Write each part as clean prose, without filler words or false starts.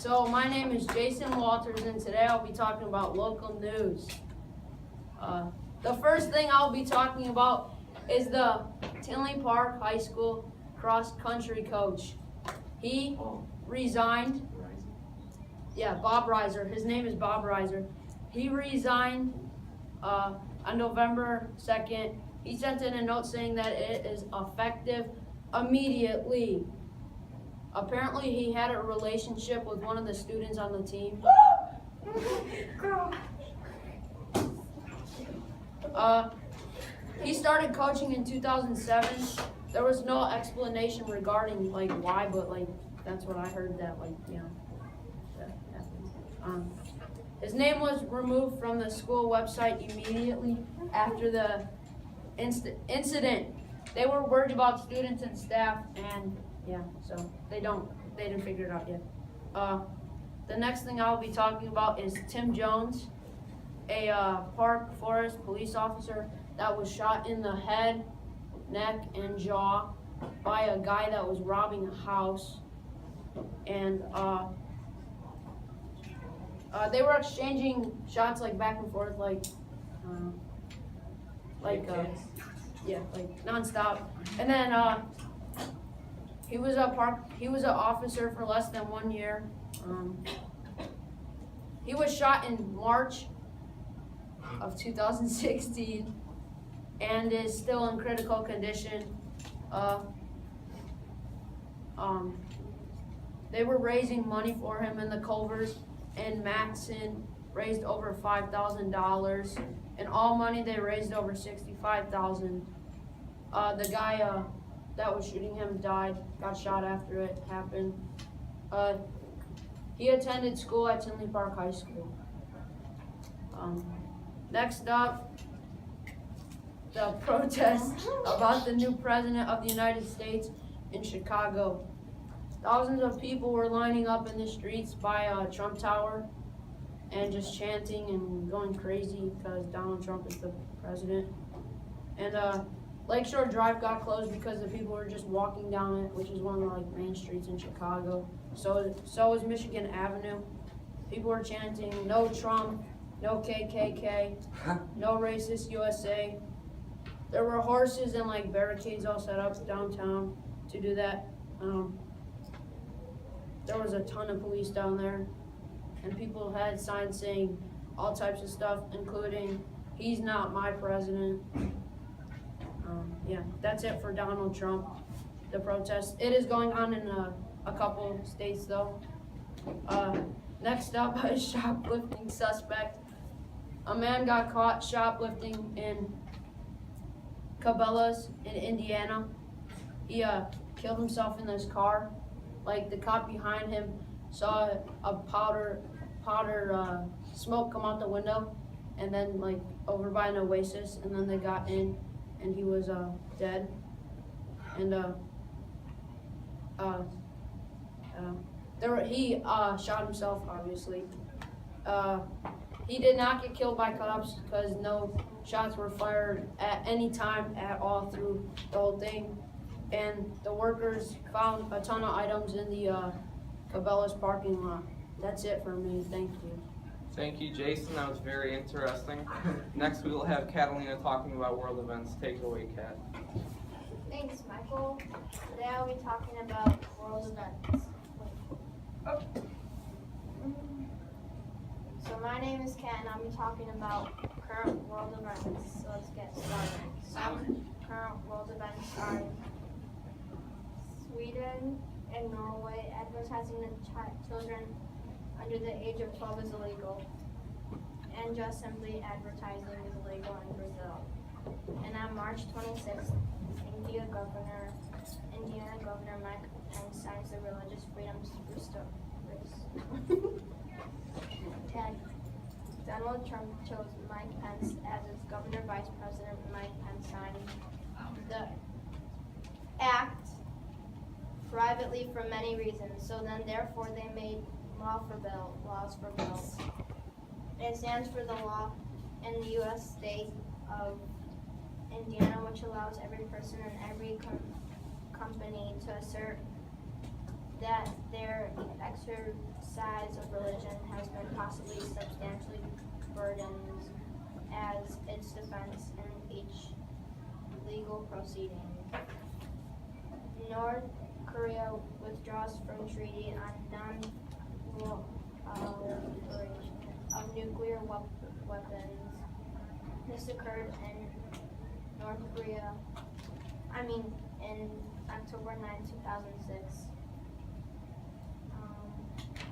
So my name is Jason Walters, and today I'll be talking about local news. The first thing I'll be talking about is the Tinley Park High School cross-country coach. He resigned. Yeah, Bob Reiser. His name is Bob Reiser. He resigned on November 2nd. He sent in a note saying that it is effective immediately. Apparently, he had a relationship with one of the students on the team. He started coaching in 2007. There was no explanation regarding why, but that's what I heard that that happened. His name was removed from the school website immediately after the incident. They were worried about students and staff, and so they didn't figure it out yet. The next thing I'll be talking about is Tim Jones, a Park Forest police officer that was shot in the head, neck, and jaw by a guy that was robbing a house. And they were exchanging shots back and forth nonstop. And then he was an officer for less than 1 year. He was shot in March of 2016 and is still in critical condition. They were raising money for him, and the Culvers and Matson raised over $5,000, and all money they raised over $65,000. The guy that was shooting him got shot after it happened. He attended school at Tinley Park High School. Next up, the protest about the new president of the United States in Chicago. Thousands of people were lining up in the streets by Trump Tower and just chanting and going crazy because Donald Trump is the president. And Lakeshore Drive got closed because the people were just walking down it, which is one of the main streets in Chicago. So is Michigan Avenue. People were chanting, "No Trump, no KKK, no racist USA." There were horses and barricades all set up downtown to do that. There was a ton of police down there, and people had signs saying all types of stuff, including "He's not my president." That's it for Donald Trump. The protest. It is going on in a couple states though. Next up, a shoplifting suspect. A man got caught shoplifting in Cabela's in Indiana. He killed himself in his car. The cop behind him saw a powder smoke come out the window, and then over by an Oasis, and then they got in, and he was dead. And he shot himself, obviously. He did not get killed by cops because no shots were fired at any time at all through the whole thing. And the workers found a ton of items in the Cabela's parking lot. That's it for me. Thank you. Thank you, Jason. That was very interesting. Next, we will have Catalina talking about world events. Take it away, Kat. Thanks, Michael. Today I'll be talking about world events. So my name is Kat, and I'll be talking about current world events. So let's get started. Some current world events are Sweden and Norway advertising to children under the age of 12 is illegal, and just simply advertising is illegal in Brazil. And on March 26th, Indiana Governor Mike Pence signs the Religious Freedoms Tag. Donald Trump chose Mike Pence as its governor. Vice President Mike Pence signed the act privately for many reasons. So then, therefore, they made laws for bills. It stands for the law in the U.S. state of Indiana, which allows every person and every company to assert that their exercise of religion has been possibly substantially burdened as its defense in each legal proceeding. North Korea withdraws from treaty on non-proliferation of nuclear weapons. This occurred in in October 9, 2006.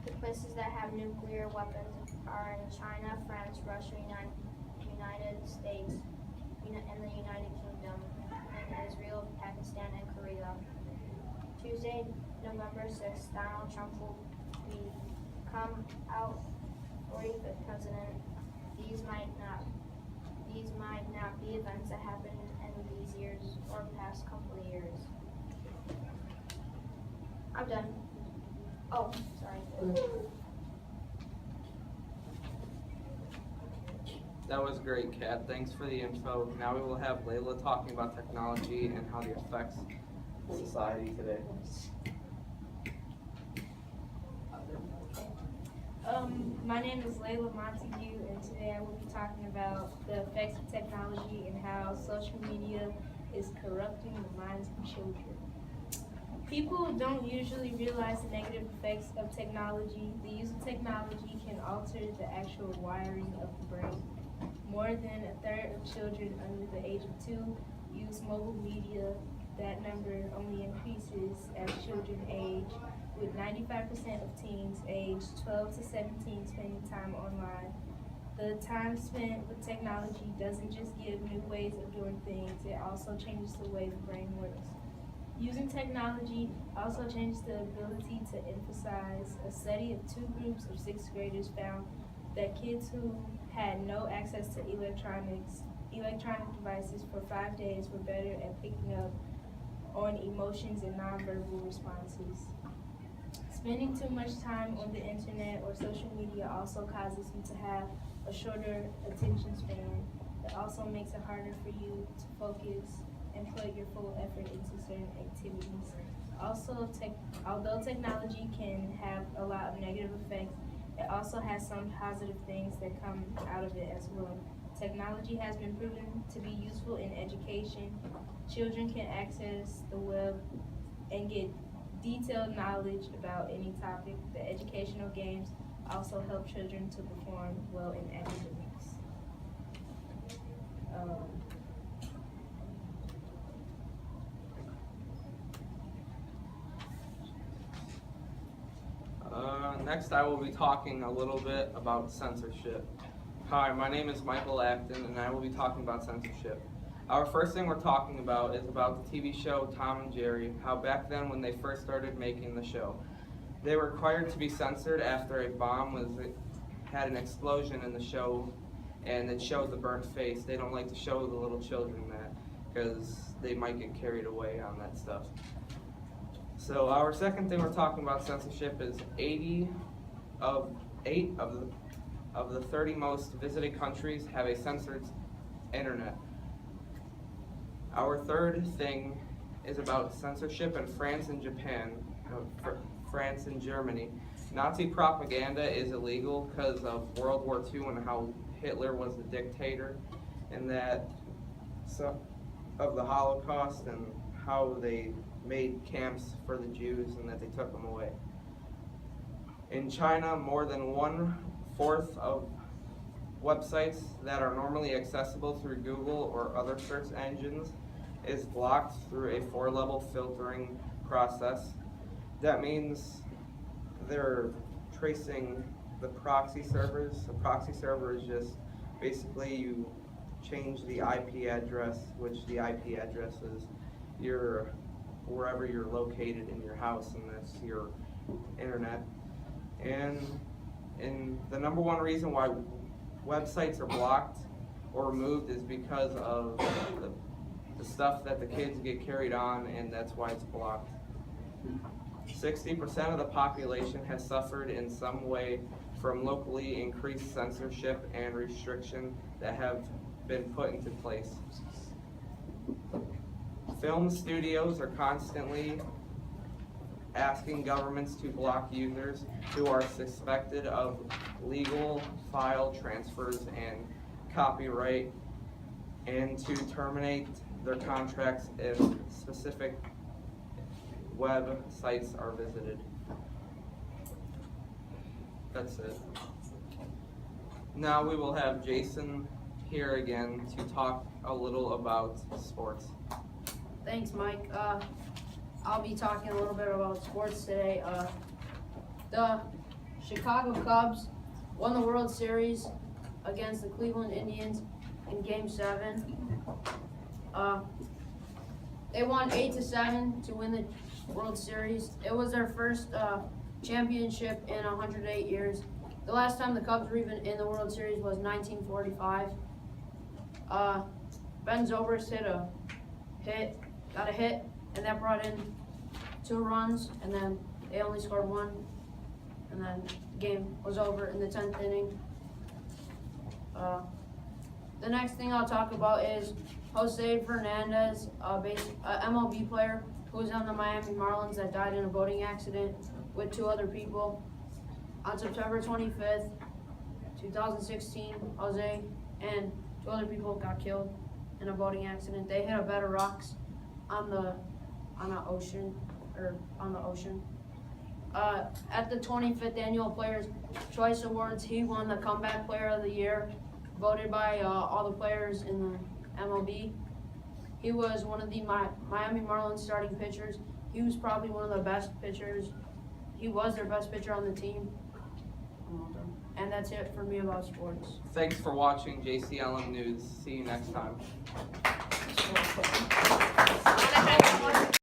The places that have nuclear weapons are in China, France, Russia, United States, and the United Kingdom, and Israel, Pakistan, and Korea. Tuesday, November 6th, Donald Trump will become our 45th president. These might not be events that happened in these years or past couple of years. I'm done. Oh, sorry. That was great, Kat. Thanks for the info. Now we will have Layla talking about technology and how it affects society today. My name is Layla Montague, and today I will be talking about the effects of technology and how social media is corrupting the minds of children. People don't usually realize the negative effects of technology. The use of technology can alter the actual wiring of the brain. More than a third of children under the age of 2 use mobile media. That number only increases as children age, with 95% of teens aged 12 to 17 spending time online. The time spent with technology doesn't just give new ways of doing things, it also changes the way the brain works. Using technology also changes the ability to emphasize. A study of 2 groups of 6th graders found that kids who had no access to electronic devices for 5 days were better at picking up on emotions and nonverbal responses. Spending too much time on the internet or social media also causes you to have a shorter attention span. It also makes it harder for you to focus and put your full effort into certain activities. Also, although technology can have a lot of negative effects, it also has some positive things that come out of it as well. Technology has been proven to be useful in education. Children can access the web and get detailed knowledge about any topic. The educational games also help children to perform well in academics. Next, I will be talking a little bit about censorship. Hi, my name is Michael Acton, and I will be talking about censorship. Our first thing we're talking about is about the TV show Tom and Jerry, how back then when they first started making the show, they were required to be censored after a bomb had an explosion in the show, and it showed the burnt face. They don't like to show the little children that, because they might get carried away on that stuff. So our second thing we're talking about censorship is 8 of the 30 most visited countries have a censored internet. Our third thing is about censorship in France and Japan, France and Germany. Nazi propaganda is illegal because of World War II and how Hitler was the dictator, and that of the Holocaust and how they made camps for the Jews and that they took them away. In China, more than 1/4 of websites that are normally accessible through Google or other search engines is blocked through a 4-level filtering process. That means they're tracing the proxy servers. A proxy server is just basically you change the IP address, which the IP address is wherever you're located in your house, and that's your internet. And the number one reason why websites are blocked or removed is because of the stuff that the kids get carried on, and that's why it's blocked. 60% of the population has suffered in some way from locally increased censorship and restriction that have been put into place. Film studios are constantly asking governments to block users who are suspected of legal file transfers and copyright, and to terminate their contracts if specific web sites are visited. That's it. Now we will have Jason here again to talk a little about sports. Thanks, Mike. I'll be talking a little bit about sports today. The Chicago Cubs won the World Series against the Cleveland Indians in Game 7. They won 8-7 to win the World Series. It was their first championship in 108 years. The last time the Cubs were even in the World Series was 1945. Ben Zobrist got a hit, and that brought in 2 runs, and then they only scored 1, and then the game was over in the 10th inning. The next thing I'll talk about is Jose Fernandez, a MLB player who was on the Miami Marlins that died in a boating accident with 2 other people. On September 25th, 2016, Jose and 2 other people got killed in a boating accident. They hit a bed of rocks on the ocean. At the 25th Annual Players' Choice Awards, he won the Comeback Player of the Year, voted by all the players in the MLB. He was one of the Miami Marlins starting pitchers. He was probably one of the best pitchers. He was their best pitcher on the team. And that's it for me about sports. Thanks for watching JCLM News. See you next time.